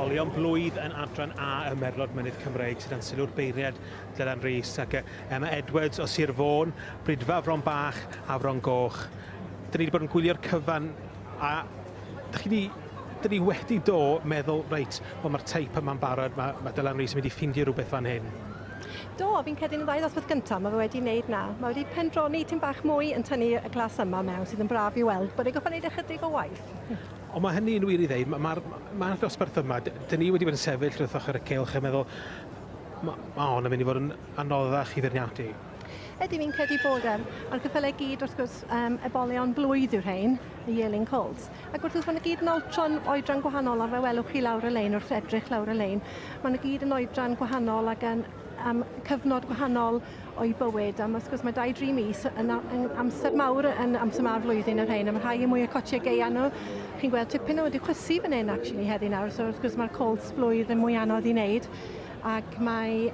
ebolion blwydd yn adran A y Merlod Mynydd Cymreig sydd yn sylw'r beiriad Dylan Rhys ac Emma Edwards o Sir Fôn, Brydfa Fron Bach a Fron Goch. Dyn ni wedi bod yn gwylio'r cyfan a dyn ni wedi meddwl, reit, mae'r teip yma'n barod, mae Dylan Rhys yn mynd i ffindio rhywbeth fan hyn. Do, fi'n credu'n ddau ddosbarth gyntaf, mae fe wedi wneud na. Mae wedi pendroni tym bach mwy yn tynnu y glas yma mewn sydd yn braf i weld, bod ei goffa wneud ychydig o waith. Ond mae hynny'n wir i ddeud, mae'r dosbarth yma, dyn ni wedi bod yn sefyll wrth ochr y cylch a meddwl, mae hon yn mynd i fod yn anoddach i feirniadu. Ydy fi'n credu bod a'r cyffelau gyd wrth gwrs ebolion blwydd yw'r rhain, y yearling colts. Ac wrth gwrs maen nhw gyd yn oltron oedran gwahanol ar fe welwch chi lawr y lein wrth edrych lawr y lein. Maen nhw gyd yn oedran gwahanol ac yn cyfnod gwahanol o'i bywyd. Wrth gwrs mae 2-3 mis yn amser mawr yn amser mawr flwyddyn yr rhain. Mae rhai yn mwy o cotiau geia nhw. Chi'n gweld tipyn nhw wedi chwysu fan hyn heddi nawr. So wrth gwrs mae'r colts blwydd yn mwy anodd i wneud. Ac mae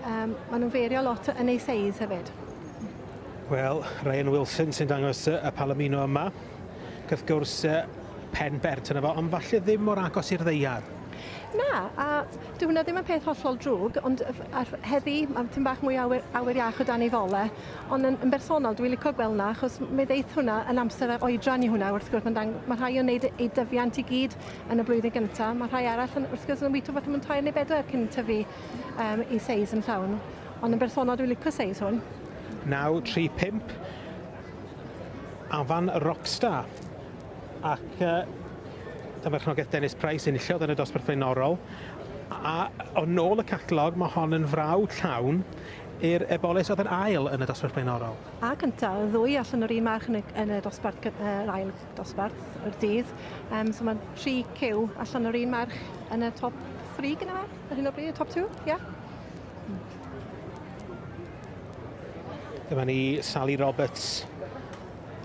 nhw'n ferio lot yn ei seis hefyd. Wel, Ryan Wilson sy'n dangos y Palomino yma. Wrth gwrs pen bert yna fo, ond falle ddim mor agos i'r ddeiad. Na, a dyw hwnna ddim yn peth hollol drwg, ond heddi mae tym bach mwy awyr iach o dan ei fole, ond yn bersonol dwi'n licio gweld na, achos mi ddeith hwnna yn amser oedran i hwnna, wrth gwrs mae rhai o'n wneud ei dyfiant i gyd yn y blwyddyn gyntaf, mae rhai arall wrth gwrs yn weithio fath yn 2 neu 4 cyn tyfu i seis yn llawn, ond yn bersonol dwi'n licio seis hwn. 9-3-5, Afan Rockstar, ac dyma'r perchnogaeth Dennis Price enillodd yn y dosbarth blaenorol. A o nôl y catalog, mae hon yn frawd llawn i'r ebolis oedd yn ail yn y dosbarth blaenorol. A cyntaf, y ddwy allan o'r un march yn y dosbarth, yr ail dosbarth, yr dydd. So mae 3 cyw allan o'r un march yn y top 3 gyda fe, ar hyn o bryd, y top 2, ia. Dyma ni Sally Roberts,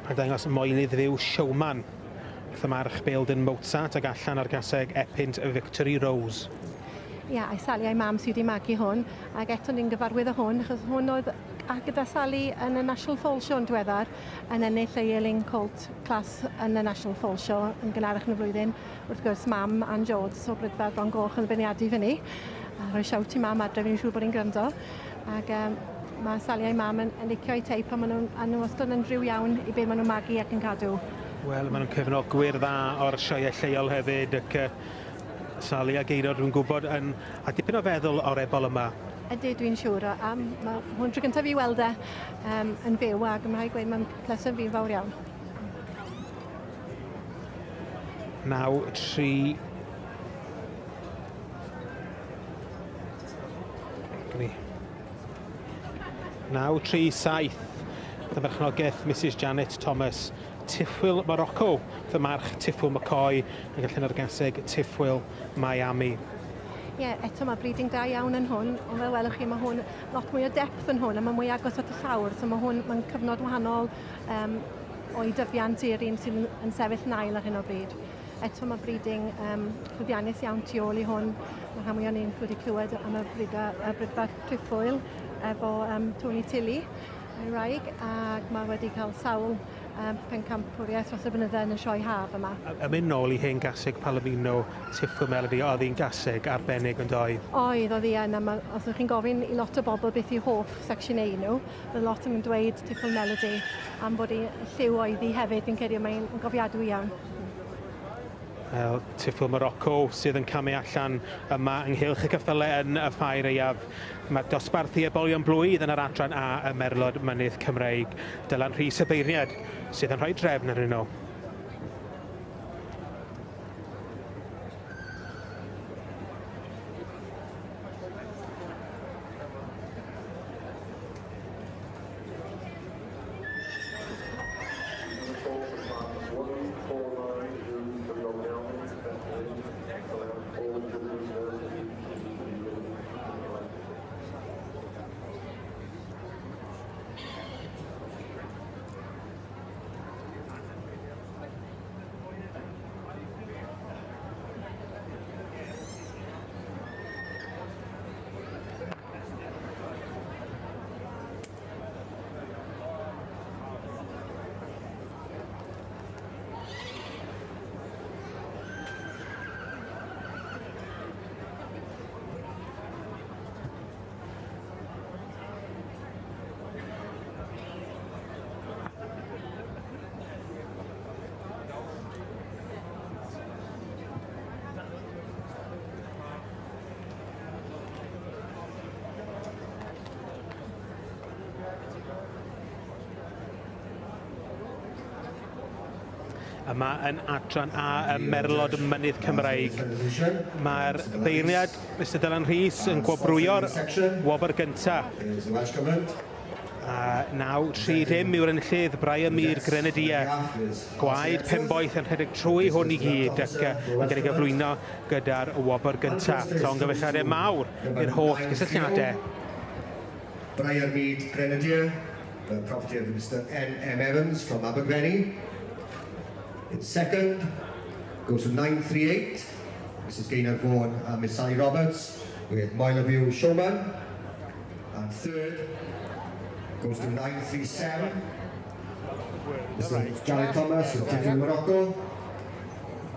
yn dangos Moelydd Dduw Showman. Wrth y march Belden Mozart ac allan ar gaseg epynt y Victory Rose. Ia, a'i Sally a'i mam sydd wedi magu hwn, ac eto ni'n gyfarwydd o hwn, achos hwn oedd a gyda Sally yn y National Foal Show yn diweddar, yn ennill y yearling colt clas yn y National Foal Show yn gynharach yn y flwyddyn. Wrth gwrs, mam Ann Jones o Brydfa Fron Goch yn beirniadu fyny. A rhoi siawt i mam adre, fi'n siŵr bod hi'n gwrando. Ac mae Sally a'i mam yn licio eu teip, a maen nhw wastad yn driw iawn i beth maen nhw'n magu ac yn cadw. Wel, maen nhw'n cyfnogwyr dda o'r sioeau lleol hefyd, ac Sally a Geirod dwi'n gwybod a dipyn o feddwl o'r ebol yma. Ydy, dwi'n siŵr, a mae hwn tro gyntaf i weld yn fyw, ac mae'n rhaid gweud mae'n pleser fi'n fawr iawn. 9-3... 9-3-7, y berchnogaeth Mrs Janet Thomas. Tiffwyl Morocco, fy march Tiffwyl McCoy, yn gallu ar gaseg Tiffwyl Miami. Ie, eto mae breeding da iawn yn hwn, ond fel welwch chi, mae hwn lot mwy o depth yn hwn, a mae mwy agos at y llawr, so mae'n cyfnod wahanol o'i dyfiant i'r un sydd yn sefyll nail ar hyn o bryd. Eto mae breeding llwyddiannus iawn tu ôl i hwn. Mae rhan mwy o'n un wedi clywed am y brydfa Tiffwyl efo Tony Tilly, ei wraig, ac mae wedi cael sawl pencampwriaeth dros y blynydde yn y sioe haf yma. Mynd nôl i hen gaseg Palomino, Tiffwyl Melody, oedd hi'n gaseg arbennig yn doedd? Oedd hi yn, os ydych chi'n gofyn i lot o bobl beth yw hoff section A nhw, bydd lot yn dweud Tiffwyl Melody, am bod hi lliw oedd hi hefyd, fi'n credu mae'n gofiadwy iawn. Tiffwyl Morocco sydd yn camu allan yma ynghylch y ceffylau yn y ffair eiaf. Mae dosbarthu ebolion blwydd yn yr adran A y Merlod Mynydd Cymreig. Dylan Rhys y beirniad sydd yn rhoi drefn arnyn nhw. yma yn adran a Merlod Mynydd Cymreig. Mae'r beirniad Mr Dylan Rhys yn gwobrwyo'r wobr gyntaf. A naw 3-0 yw'r enillydd Brian Mynydd Cymreig. Gwaed pemboeth yn rhedeg trwy hwn i gyd ac yn cael ei gyflwyno gyda'r wobr gyntaf. Llongyfarchiadau mawr i'r holl gysylltiadau. Brian Mynydd Cymreig, the property of Mr N.M. Evans from Abergwenny. In second goes to 938, Mrs Gaynor Vaughan and Miss Sally Roberts with Mile of View Showman. And third goes to 937, Mr Janet Thomas with Tiffany Morocco.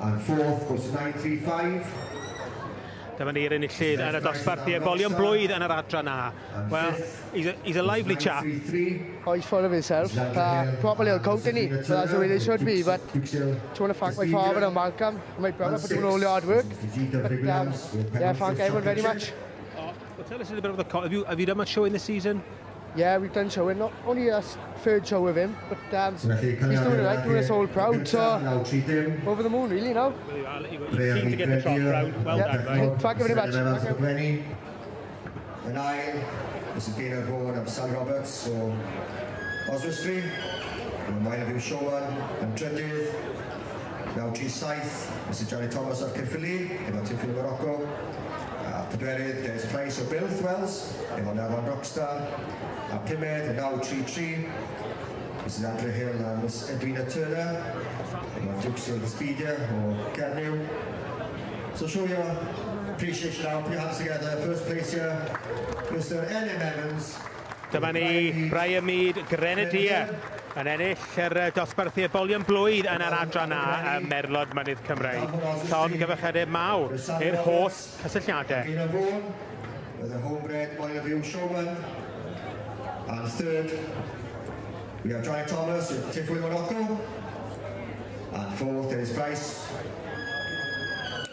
And fourth goes to 935. Dyma ni'r enillydd yn y dosbarth i ebolion blwydd yn yr adran A. Well, he's a lively chap. Oh, he's full of himself. Proper little colt, isn't he? So that's the way they should be. But I just want to thank my father and Malcolm and my brother for doing all the hard work. But yeah, thank everyone very much. Well, tell us a little bit about the colt. Have you done much showing this season? Yeah, we've done showing. Not only a third show with him, but he's doing it right, doing us all proud. So over the moon, really, now. You're keen to get the trot proud. Well done, right? Thank you very much. And I, Mrs Gaynor Vaughan and Sally Roberts, so Oswestry, Mile of View Showman and Trydydd. Now G-Saith, Mrs Janet Thomas of Caerphilly, efo Tiffany Morocco. Pedwerydd, there's Price of Bilthwells, efo Nervan Rockstar. A Pumed, now 3-3, Mrs Andrea Hill and Miss Edwina Turner, efo Dukes of Speedia o Cernyw. So show your appreciation now, put your hands together. First place here, Mr N.M. Evans. Dyma ni Brian Mynydd Cymreig yn ennill yr dosbarth i ebolion blwydd yn yr adran A Merlod Mynydd Cymreig. Llongyfarchiadau mawr i'r holl cysylltiadau. Gaynor Vaughan with a homebred Mile of View Showman. And third, we have Janet Thomas with Tiffany Morocco. And fourth, there is Price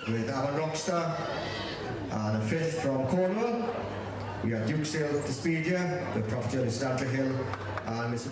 with Alan Rockstar. And a fifth from Cornwall, we have Dukes Hill Despedia, the property of Mr Andrea Hill and Mr